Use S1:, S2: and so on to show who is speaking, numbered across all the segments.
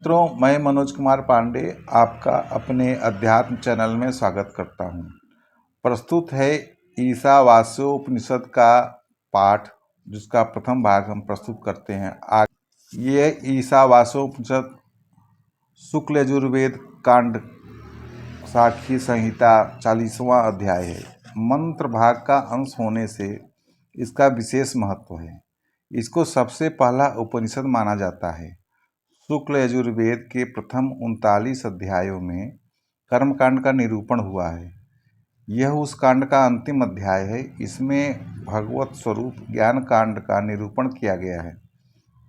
S1: मित्रों, मैं मनोज कुमार पांडे आपका अपने अध्यात्म चैनल में स्वागत करता हूं। प्रस्तुत है ईशावास्योपनिषद का पाठ, जिसका प्रथम भाग हम प्रस्तुत करते हैं। ये ईशावास्योपनिषद शुक्ल यजुर्वेद कांड साखी संहिता 40वां अध्याय है। मंत्र भाग का अंश होने से इसका विशेष महत्व है। इसको सबसे पहला उपनिषद माना जाता है। शुक्ल यजुर्वेद के प्रथम 39 अध्यायों में कर्मकांड का निरूपण हुआ है। यह उस कांड का अंतिम अध्याय है। इसमें भगवत स्वरूप ज्ञान कांड का निरूपण किया गया है।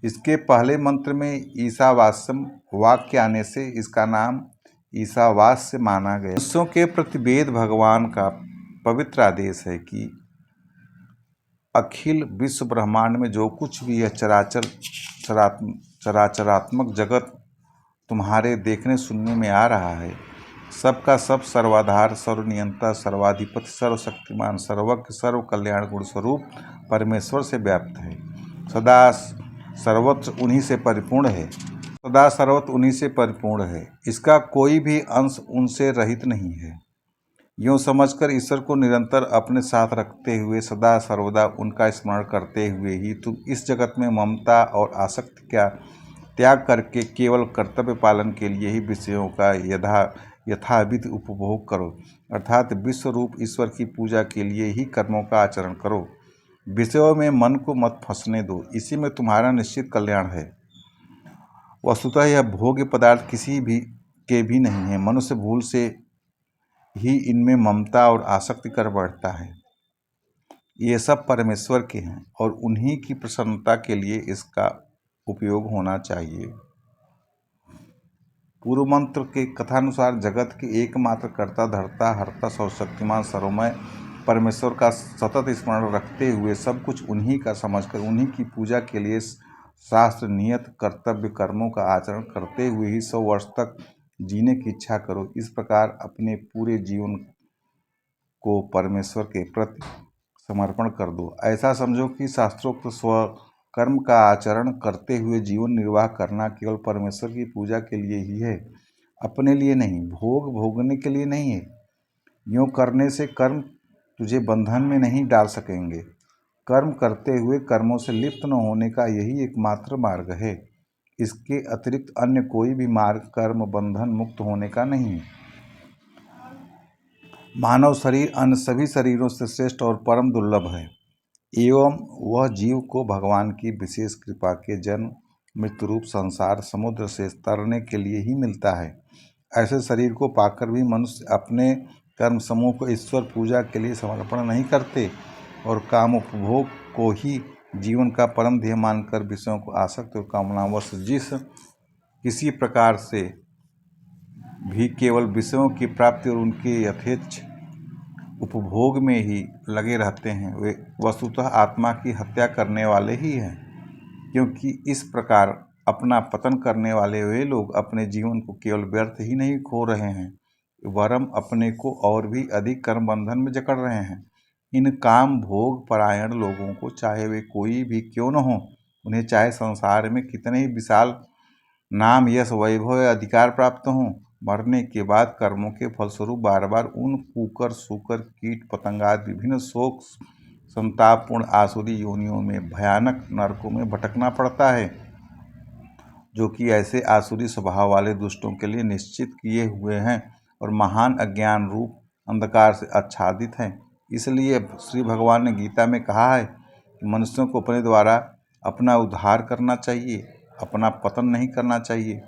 S1: इसके पहले मंत्र में ईशावास्यम वाक्य आने से इसका नाम ईशावास्य माना गया। मनुष्यों के प्रति वेद भगवान का पवित्र आदेश है कि अखिल विश्व ब्रह्मांड में जो कुछ भी है चराचरात्मक जगत तुम्हारे देखने सुनने में आ रहा है, सबका सब सर्वाधार, सर्वनियंता, सर्वाधिपति, सर्वशक्तिमान, सर्वज्ञ, सर्व कल्याण गुण स्वरूप परमेश्वर से व्याप्त है। सदा सर्वत्र उन्हीं से परिपूर्ण है। इसका कोई भी अंश उनसे रहित नहीं है। यूँ समझकर ईश्वर को निरंतर अपने साथ रखते हुए सदा सर्वदा उनका स्मरण करते हुए ही तुम इस जगत में ममता और आसक्ति का त्याग करके केवल कर्तव्य पालन के लिए ही विषयों का यथाविध उपभोग करो, अर्थात विश्व रूप ईश्वर की पूजा के लिए ही कर्मों का आचरण करो। विषयों में मन को मत फंसने दो, इसी में तुम्हारा निश्चित कल्याण है। वस्तुतः यह भोग्य पदार्थ किसी के भी नहीं है। मनुष्य भूल से ही इनमें ममता और आसक्ति कर बैठता है। ये सब परमेश्वर के हैं और उन्हीं की प्रसन्नता के लिए इसका उपयोग होना चाहिए। पूर्व मंत्र के कथानुसार जगत के एकमात्र कर्ता, धर्ता, हर्ता, सर्वशक्तिमान, सर्वमय परमेश्वर का सतत स्मरण रखते हुए सब कुछ उन्हीं का समझकर उन्हीं की पूजा के लिए शास्त्र नियत कर्तव्य कर्मों का आचरण करते हुए ही 100 वर्ष तक जीने की इच्छा करो। इस प्रकार अपने पूरे जीवन को परमेश्वर के प्रति समर्पण कर दो। ऐसा समझो कि शास्त्रोक्त स्वकर्म का आचरण करते हुए जीवन निर्वाह करना केवल परमेश्वर की पूजा के लिए ही है, अपने लिए नहीं, भोग भोगने के लिए नहीं है। यूँ करने से कर्म तुझे बंधन में नहीं डाल सकेंगे। कर्म करते हुए कर्मों से लिप्त न होने का यही एकमात्र मार्ग है। इसके अतिरिक्त अन्य कोई भी मार्ग कर्म बंधन मुक्त होने का नहीं है। मानव शरीर अन्य सभी शरीरों से श्रेष्ठ और परम दुर्लभ है, एवं वह जीव को भगवान की विशेष कृपा के जन्म मृत्यु रूप संसार समुद्र से तरने के लिए ही मिलता है। ऐसे शरीर को पाकर भी मनुष्य अपने कर्म समूह को ईश्वर पूजा के लिए समर्पण नहीं करते और काम उपभोग को ही जीवन का परम ध्येय मानकर विषयों को आसक्त और कामनावश किसी प्रकार से भी केवल विषयों की प्राप्ति और उनके यथेच्छ उपभोग में ही लगे रहते हैं। वे वस्तुतः आत्मा की हत्या करने वाले ही हैं, क्योंकि इस प्रकार अपना पतन करने वाले वे लोग अपने जीवन को केवल व्यर्थ ही नहीं खो रहे हैं, वरम अपने को और भी अधिक कर्म बंधन में जकड़ रहे हैं। इन काम भोग परायण लोगों को चाहे वे कोई भी क्यों न हो, उन्हें चाहे संसार में कितने ही विशाल नाम, यश, वैभव या अधिकार प्राप्त हों, मरने के बाद कर्मों के फलस्वरूप बार बार उन कुकर, सूकर, कीट पतंगादि विभिन्न शोक संतापपूर्ण आसुरी योनियों में, भयानक नरकों में भटकना पड़ता है, जो कि ऐसे आसुरी स्वभाव वाले दुष्टों के लिए निश्चित किए हुए हैं और महान अज्ञान रूप अंधकार से आच्छादित हैं। इसलिए श्री भगवान ने गीता में कहा है कि मनुष्यों को अपने द्वारा अपना उद्धार करना चाहिए, अपना पतन नहीं करना चाहिए।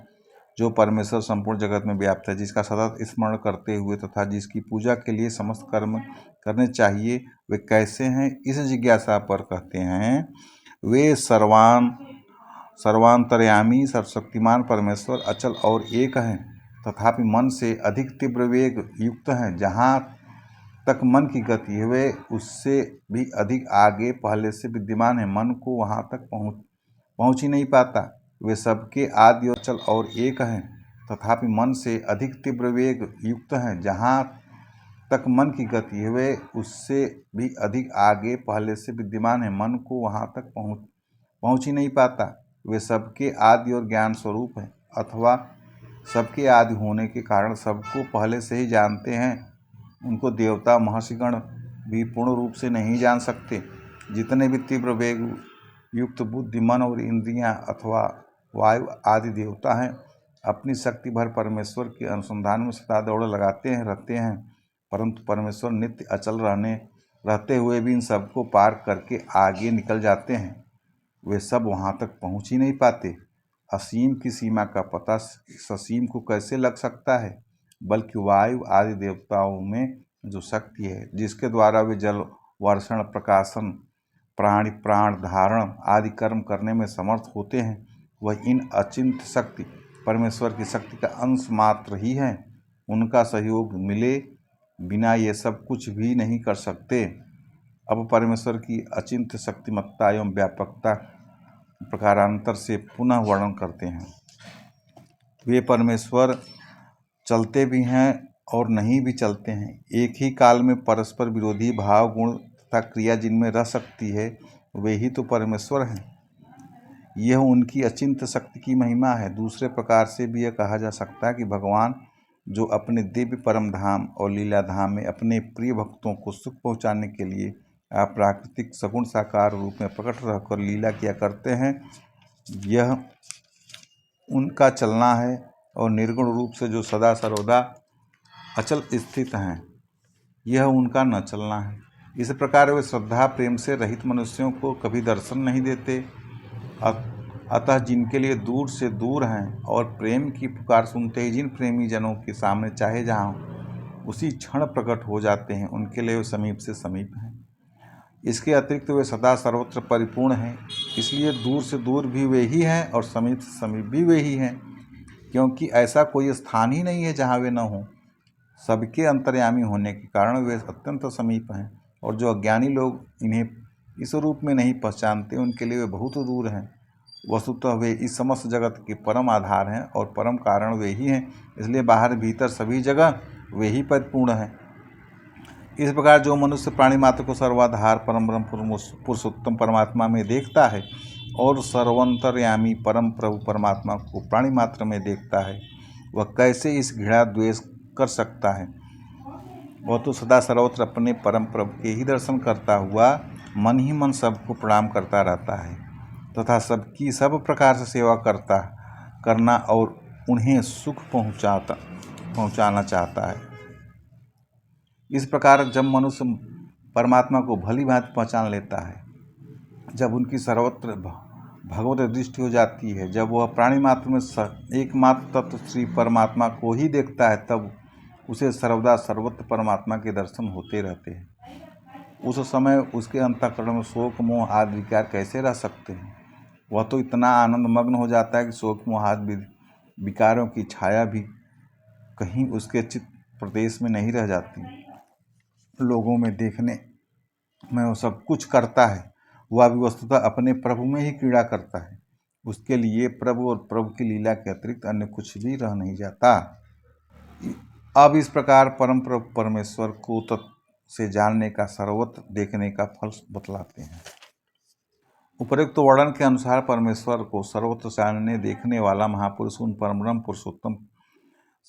S1: जो परमेश्वर संपूर्ण जगत में व्याप्त है, जिसका सतत स्मरण करते हुए तथा जिसकी पूजा के लिए समस्त कर्म करने चाहिए, वे कैसे हैं, इस जिज्ञासा पर कहते हैं, वे सर्वांतर्यामी सर्वशक्तिमान परमेश्वर अचल और एक हैं, तथापि मन से अधिक तीव्र वेग युक्त हैं। जहाँ तक मन की गति है, वे उससे भी अधिक आगे पहले से विद्यमान है, मन को वहाँ तक पहुँच ही नहीं पाता। वे सबके आदि और अचल और एक हैं, तथापि मन से अधिक तीव्र वेग युक्त हैं। जहाँ तक मन की गति है, वे उससे भी अधिक आगे पहले से विद्यमान है, मन को वहाँ तक पहुँच ही नहीं पाता। वे सबके आदि और ज्ञान स्वरूप हैं, अथवा सबके आदि होने के कारण सबको पहले से ही जानते हैं, उनको देवता महर्षिगण भी पूर्ण रूप से नहीं जान सकते। जितने भी तीव्र वेग युक्त बुद्धि, मन और इंद्रियां अथवा वायु आदि देवता हैं, अपनी शक्ति भर परमेश्वर के अनुसंधान में सदा दौड़ लगाते रहते हैं, परंतु परमेश्वर नित्य अचल रहते हुए भी इन सबको पार करके आगे निकल जाते हैं। वे सब वहाँ तक पहुँच ही नहीं पाते। असीम की सीमा का पता ससीम को कैसे लग सकता है, बल्कि वायु आदि देवताओं में जो शक्ति है, जिसके द्वारा वे जल वर्षण, प्रकाशन, प्राण धारण आदि कर्म करने में समर्थ होते हैं, वह इन अचिंत्य शक्ति परमेश्वर की शक्ति का अंश मात्र ही है। उनका सहयोग मिले बिना ये सब कुछ भी नहीं कर सकते। अब परमेश्वर की अचिंत्य शक्तिमत्ता एवं व्यापकता प्रकारांतर से पुनः वर्णन करते हैं। वे परमेश्वर चलते भी हैं और नहीं भी चलते हैं। एक ही काल में परस्पर विरोधी भाव, गुण तथा क्रिया जिनमें रह सकती है, वे ही तो परमेश्वर हैं। यह उनकी अचिंत्य शक्ति की महिमा है। दूसरे प्रकार से भी यह कहा जा सकता है कि भगवान जो अपने दिव्य परम धाम और लीला धाम में अपने प्रिय भक्तों को सुख पहुँचाने के लिए अप्राकृतिक सगुण साकार रूप में प्रकट रहकर लीला किया करते हैं, यह उनका चलना है। और निर्गुण रूप से जो सदा सर्वदा अचल स्थित हैं, यह उनका न चलना है। इस प्रकार वे श्रद्धा प्रेम से रहित मनुष्यों को कभी दर्शन नहीं देते। अतः जिनके लिए दूर से दूर हैं और प्रेम की पुकार सुनते ही जिन प्रेमी जनों के सामने चाहे जहाँ उसी क्षण प्रकट हो जाते हैं, उनके लिए वे समीप से समीप हैं। इसके अतिरिक्त वे सदा सर्वत्र परिपूर्ण हैं, इसलिए दूर से दूर भी वे ही हैं और समीप से समीप भी वे ही हैं, क्योंकि ऐसा कोई स्थान ही नहीं है जहाँ वे न हों। सबके अंतर्यामी होने के कारण वे अत्यंत समीप हैं, और जो अज्ञानी लोग इन्हें इस रूप में नहीं पहचानते, उनके लिए वे बहुत दूर हैं। वस्तुतः वे इस समस्त जगत के परम आधार हैं और परम कारण वे ही हैं, इसलिए बाहर भीतर सभी जगह वे ही परिपूर्ण हैं। इस प्रकार जो मनुष्य प्राणी मात्र को सर्वाधार परम ब्रह्म पुरुषोत्तम परमात्मा में देखता है और सर्वंतर्यामी परम प्रभु परमात्मा को प्राणी मात्र में देखता है, वह कैसे इस घृणा द्वेष कर सकता है। वह तो सदा सर्वत्र अपने परम प्रभु के ही दर्शन करता हुआ मन ही मन सबको प्रणाम करता रहता है तथा सबकी सब प्रकार से सेवा करना और उन्हें सुख पहुंचाना चाहता है। इस प्रकार जब मनुष्य परमात्मा को भली भांति पहचान लेता है, जब उनकी सर्वत्र भगवत दृष्टि हो जाती है, जब वह प्राणी मात्र में एकमात्र तत्व श्री परमात्मा को ही देखता है, तब उसे सर्वदा सर्वत्र परमात्मा के दर्शन होते रहते हैं। उस समय उसके अंतःकरण में शोक मोह आदि विकार कैसे रह सकते हैं। वह तो इतना आनंद मग्न हो जाता है कि शोक मोह आदि विकारों की छाया भी कहीं उसके चित्त प्रदेश में नहीं रह जाती। लोगों में देखने में वो सब कुछ करता है, वह भी वस्तुतः अपने प्रभु में ही क्रीड़ा करता है। उसके लिए प्रभु और प्रभु की लीला के अतिरिक्त अन्य कुछ भी रह नहीं जाता। अब इस प्रकार परम प्रभु परमेश्वर को तत्व से जानने का, सर्वत्र देखने का फल बतलाते हैं। उपरोक्त वर्णन के अनुसार परमेश्वर को सर्वत्र जानने देखने वाला महापुरुष उन परम ब्रह्म पुरुषोत्तम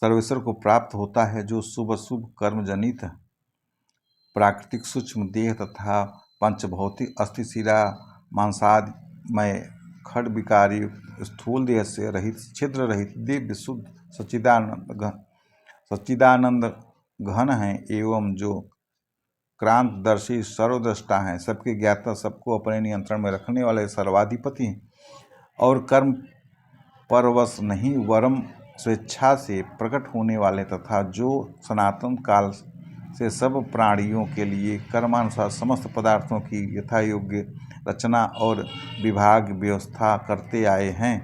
S1: सर्वेश्वर को प्राप्त होता है, जो शुभ अशुभ कर्म जनित प्राकृतिक सूक्ष्म देह तथा पंचभौतिक अस्थि शिरा मांसादिमय खड विकारी स्थूल देह से रहित, छिद्र रहित, दिव्य शुद्ध सच्चिदानंद घन हैं, एवं जो क्रांतदर्शी सर्वद्रष्टा हैं, सबके ज्ञाता, सबको अपने नियंत्रण में रखने वाले सर्वाधिपति हैं, और कर्म परवश नहीं वरम स्वेच्छा से प्रकट होने वाले, तथा जो सनातन काल से सब प्राणियों के लिए कर्मानुसार समस्त पदार्थों की यथा योग्य रचना और विभाग व्यवस्था करते आए हैं।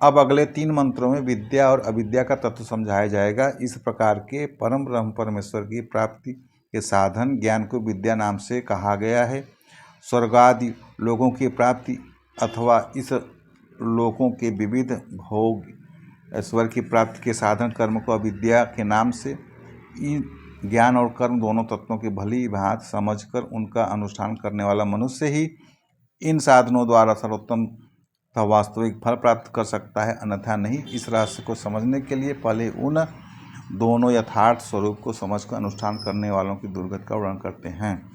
S1: अब अगले 3 मंत्रों में विद्या और अविद्या का तत्व समझाया जाएगा। इस प्रकार के परम ब्रह्म परमेश्वर की प्राप्ति के साधन ज्ञान को विद्या नाम से कहा गया है। स्वर्गादि लोगों की प्राप्ति अथवा इस लोकों के विविध भोग ऐश्वर्य की प्राप्ति के साधन कर्म को अविद्या के नाम से, इन ज्ञान और कर्म दोनों तत्वों की भली भांति समझकर उनका अनुष्ठान करने वाला मनुष्य ही इन साधनों द्वारा सर्वोत्तम तब वास्तविक फल प्राप्त कर सकता है, अन्यथा नहीं। इस रहस्य को समझने के लिए पहले उन दोनों यथार्थ स्वरूप को समझकर अनुष्ठान करने वालों की दुर्गति का वर्णन करते हैं।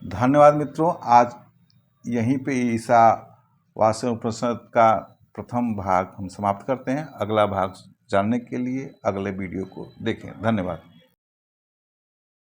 S1: धन्यवाद मित्रों। आज यहीं पे ईशावास्य उपनिषद का प्रथम भाग हम समाप्त करते हैं। अगला भाग जानने के लिए अगले वीडियो को देखें। धन्यवाद।